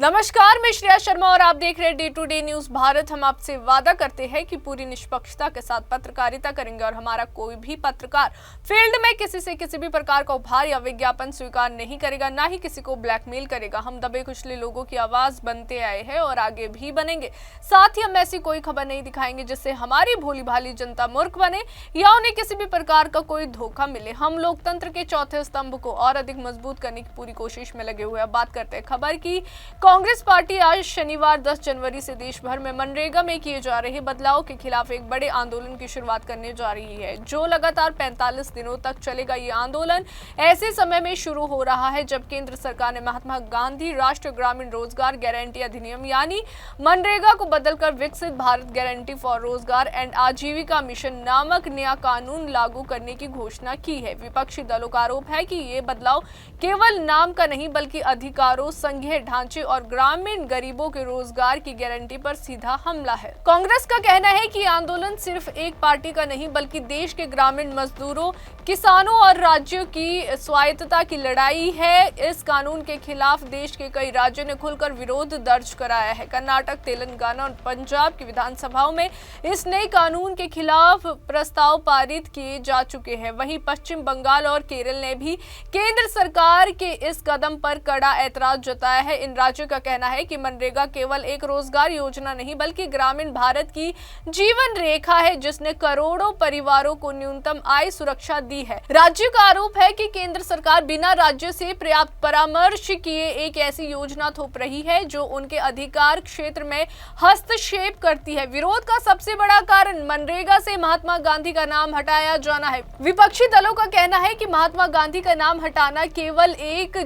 नमस्कार, मैं श्रेया शर्मा और आप देख रहे हैं day to day news Bharat. हम आपसे वादा करते हैं कि पूरी निष्पक्षता के साथ पत्रकारिता करेंगे और हमारा कोई भी पत्रकार फील्ड में किसी से किसी भी प्रकार का उपहार या विज्ञापन स्वीकार नहीं करेगा, ना ही किसी को ब्लैकमेल करेगा। हम दबे कुचले लोगों की आवाज बनते आए हैं और आगे भी बनेंगे। साथ ही हम ऐसी कोई खबर नहीं दिखाएंगे जिससे हमारी भोली भाली जनता मूर्ख बने या उन्हें किसी भी प्रकार का कोई धोखा मिले। हम लोकतंत्र के चौथे स्तंभ को और अधिक मजबूत करने की पूरी कोशिश में लगे हुए। अब बात करते हैं खबर की। कांग्रेस पार्टी आज शनिवार 10 जनवरी से देश भर में मनरेगा में किए जा रहे बदलाव के खिलाफ एक बड़े आंदोलन की शुरुआत करने जा रही है, जो लगातार 45 दिनों तक चलेगा। ये आंदोलन ऐसे समय में शुरू हो रहा है जब केंद्र सरकार ने महात्मा गांधी राष्ट्रीय ग्रामीण रोजगार गारंटी अधिनियम यानी मनरेगा को बदलकर विकसित भारत गारंटी फॉर रोजगार एंड आजीविका मिशन नामक नया कानून लागू करने की घोषणा की है। विपक्षी दलों का आरोप है कि ये बदलाव केवल नाम का नहीं बल्कि अधिकारों, संघीय ढांचे और ग्रामीण गरीबों के रोजगार की गारंटी पर सीधा हमला है। कांग्रेस का कहना है कि आंदोलन सिर्फ एक पार्टी का नहीं बल्कि देश के ग्रामीण मजदूरों, किसानों और राज्यों की स्वायत्तता की लड़ाई है। इस कानून के खिलाफ देश के कई राज्यों ने खुलकर विरोध दर्ज कराया है। कर्नाटक, तेलंगाना और पंजाब की विधानसभाओं में इस नए कानून के खिलाफ प्रस्ताव पारित किए जा चुके हैं। वहीं पश्चिम बंगाल और केरल ने भी केंद्र सरकार के इस कदम पर कड़ा ऐतराज जताया है। इन राज्यों का कहना है कि मनरेगा केवल एक रोजगार योजना नहीं बल्कि ग्रामीण भारत की जीवन रेखा है, जिसने करोड़ों परिवारों को न्यूनतम आय सुरक्षा दी है। राज्यों का आरोप है कि केंद्र सरकार बिना राज्यों से पर्याप्त परामर्श किए एक ऐसी योजना थोप रही है जो उनके अधिकार क्षेत्र में हस्तक्षेप करती है। विरोध का सबसे बड़ा कारण मनरेगा से महात्मा गांधी का नाम हटाया जाना है। विपक्षी दलों का कहना है कि महात्मा गांधी का नाम हटाना केवल एक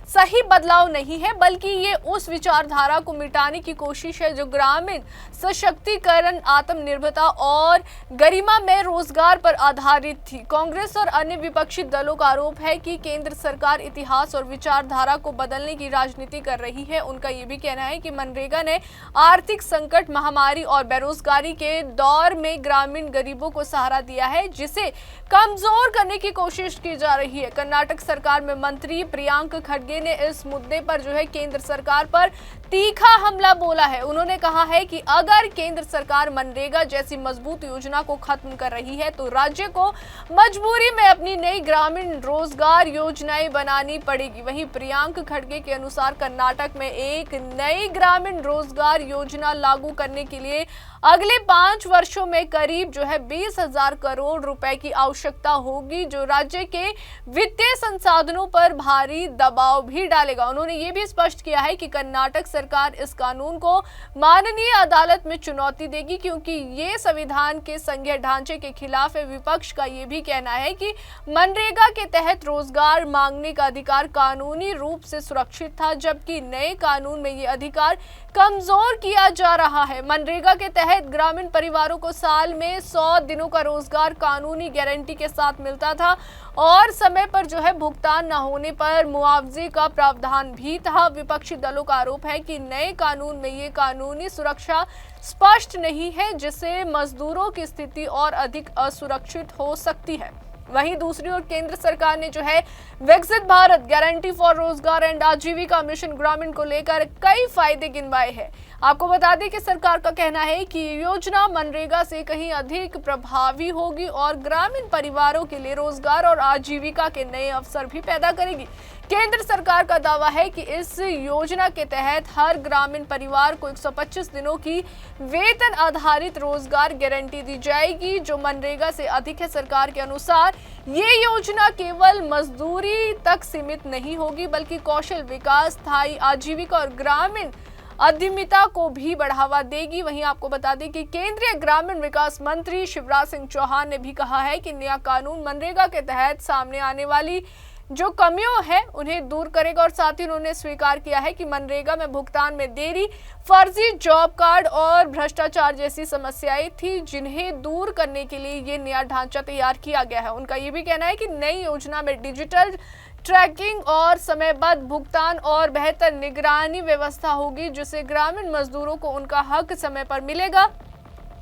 सही बदलाव नहीं है बल्कि ये उस विचारधारा को मिटाने की कोशिश है जो ग्रामीण सशक्तिकरण, आत्मनिर्भरता और गरिमा में रोजगार पर आधारित थी। कांग्रेस और अन्य विपक्षी दलों का आरोप है कि केंद्र सरकार इतिहास और विचारधारा को बदलने की राजनीति कर रही है। उनका ये भी कहना है कि मनरेगा ने आर्थिक संकट, महामारी और बेरोजगारी के दौर में ग्रामीण गरीबों को सहारा दिया है, जिसे कमजोर करने की कोशिश की जा रही है। कर्नाटक सरकार में मंत्री प्रियांक खड़गे ने इस मुद्दे पर केंद्र सरकार पर तीखा हमला बोला है। उन्होंने कहा है कि अगर केंद्र सरकार मनरेगा जैसी मजबूत योजना को खत्म कर रही है तो राज्य को मजबूरी में अपनी नई ग्रामीण रोजगार योजनाएं बनानी पड़ेगी। वहीं प्रियांक खड़गे के अनुसार कर्नाटक में एक नई ग्रामीण रोजगार योजना लागू करने के लिए अगले 5 वर्षों में करीब 20,000 करोड़ रुपए की आवश्यकता होगी, जो राज्य के वित्तीय संसाधनों पर भारी दबाव भी डालेगा। उन्होंने ये भी स्पष्ट किया है कि कर्नाटक सरकार इस कानून को माननीय अदालत में चुनौती देगी क्योंकि ये संविधान के संघीय ढांचे के खिलाफ है। विपक्ष का ये भी कहना है कि मनरेगा के तहत रोजगार मांगने का अधिकार कानूनी रूप से सुरक्षित था, जबकि नए कानून में ये अधिकार कमजोर किया जा रहा है। मनरेगा के तहत ग्रामीण परिवारों को साल में 100 दिनों का रोजगार कानूनी गारंटी के साथ मिलता था और समय पर भुगतान न होने पर मुआवजे का प्रावधान भी था। विपक्षी दलों का आरोप है कि नए कानून में ये कानूनी सुरक्षा स्पष्ट नहीं है, जिससे मजदूरों की स्थिति और अधिक असुरक्षित हो सकती है। वहीं दूसरी ओर केंद्र सरकार ने विकसित भारत गारंटी फॉर रोजगार एंड आजीविका मिशन ग्रामीण को लेकर कई फायदे गिनवाए हैं। आपको बता दें कि सरकार का कहना है कि ये योजना मनरेगा से कहीं अधिक प्रभावी होगी और ग्रामीण परिवारों के लिए रोजगार और आजीविका के नए अवसर भी पैदा करेगी। केंद्र सरकार का दावा है कि इस योजना के तहत हर ग्रामीण परिवार को 125 दिनों की वेतन आधारित रोजगार गारंटी दी जाएगी, जो मनरेगा से अधिक है। सरकार के अनुसार ये योजना केवल मजदूरी तक सीमित नहीं होगी बल्कि कौशल विकास, स्थायी आजीविका और ग्रामीण उद्यमिता को भी बढ़ावा देगी। वहीं आपको बता दें कि केंद्रीय ग्रामीण विकास मंत्री शिवराज सिंह चौहान ने भी कहा है कि नया कानून मनरेगा के तहत सामने आने वाली जो कमियों है उन्हें दूर करेगा और साथ ही उन्होंने स्वीकार किया है कि मनरेगा में भुगतान में देरी, फर्जी जॉब कार्ड और भ्रष्टाचार जैसी समस्याएं थी, जिन्हें दूर करने के लिए ये नया ढांचा तैयार किया गया है। उनका ये भी कहना है कि नई योजना में डिजिटल ट्रैकिंग और समयबद्ध भुगतान और बेहतर निगरानी व्यवस्था होगी, जिससे ग्रामीण मजदूरों को उनका हक समय पर मिलेगा।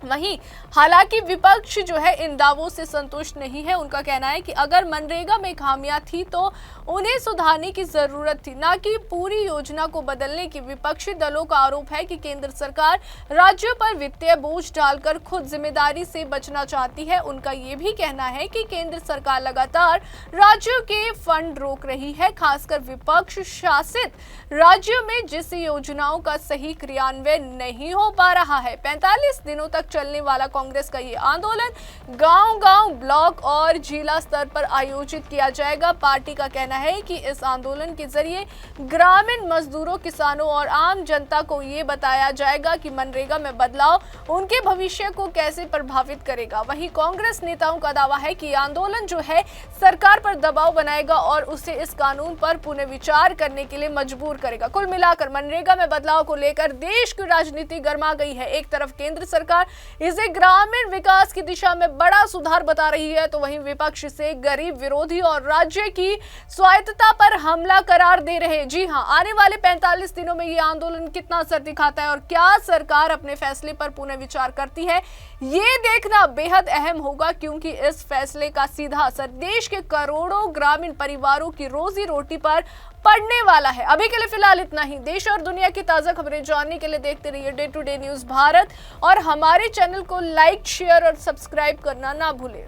वहीं हालांकि विपक्ष जो है इन दावों से संतुष्ट नहीं है। उनका कहना है कि अगर मनरेगा में खामियां थी तो उन्हें सुधारने की जरूरत थी, ना कि पूरी योजना को बदलने की। विपक्षी दलों का आरोप है कि केंद्र सरकार राज्यों पर वित्तीय बोझ डालकर खुद जिम्मेदारी से बचना चाहती है। उनका ये भी कहना है कि केंद्र सरकार लगातार राज्यों के फंड रोक रही है, खासकर विपक्ष शासित राज्यों में जिस योजनाओं का सही क्रियान्वयन नहीं हो पा रहा है। 45 दिनों तक चलने वाला कांग्रेस का ये आंदोलन गांव-गांव, ब्लॉक और जिला स्तर पर आयोजित किया जाएगा। पार्टी का कहना है कि इस आंदोलन के जरिए ग्रामीण मजदूरों, किसानों और आम जनता को ये बताया जाएगा कि मनरेगा में बदलाव उनके भविष्य को कैसे प्रभावित करेगा। वहीं कांग्रेस नेताओं का दावा है कि आंदोलन जो है सरकार पर दबाव बनाएगा और उसे इस कानून पर पुनर्विचार करने के लिए मजबूर करेगा। कुल मिलाकर मनरेगा में बदलाव को लेकर देश की राजनीति गर्मा गई है। एक तरफ केंद्र सरकार इसे ग्रामीण विकास की दिशा में बड़ा सुधार बता रही है, तो वहीं विपक्ष इसे गरीब विरोधी और राज्य की स्वायत्तता पर हमला करार दे रहे हैं। जी हां, आने वाले 45 दिनों में ये आंदोलन कितना असर दिखाता है और क्या सरकार अपने फैसले पर पुनर्विचार करती है, ये देखना बेहद अहम होगा, क्योंकि इस फैसले का सीधा असर देश के करोड़ों ग्रामीण परिवारों की रोजी रोटी पर पड़ने वाला है। अभी के लिए फिलहाल इतना ही। देश और दुनिया की ताजा खबरें जानने के लिए देखते रहिए day to day news Bharat और हमारे चैनल को लाइक, शेयर और सब्सक्राइब करना ना भूलें।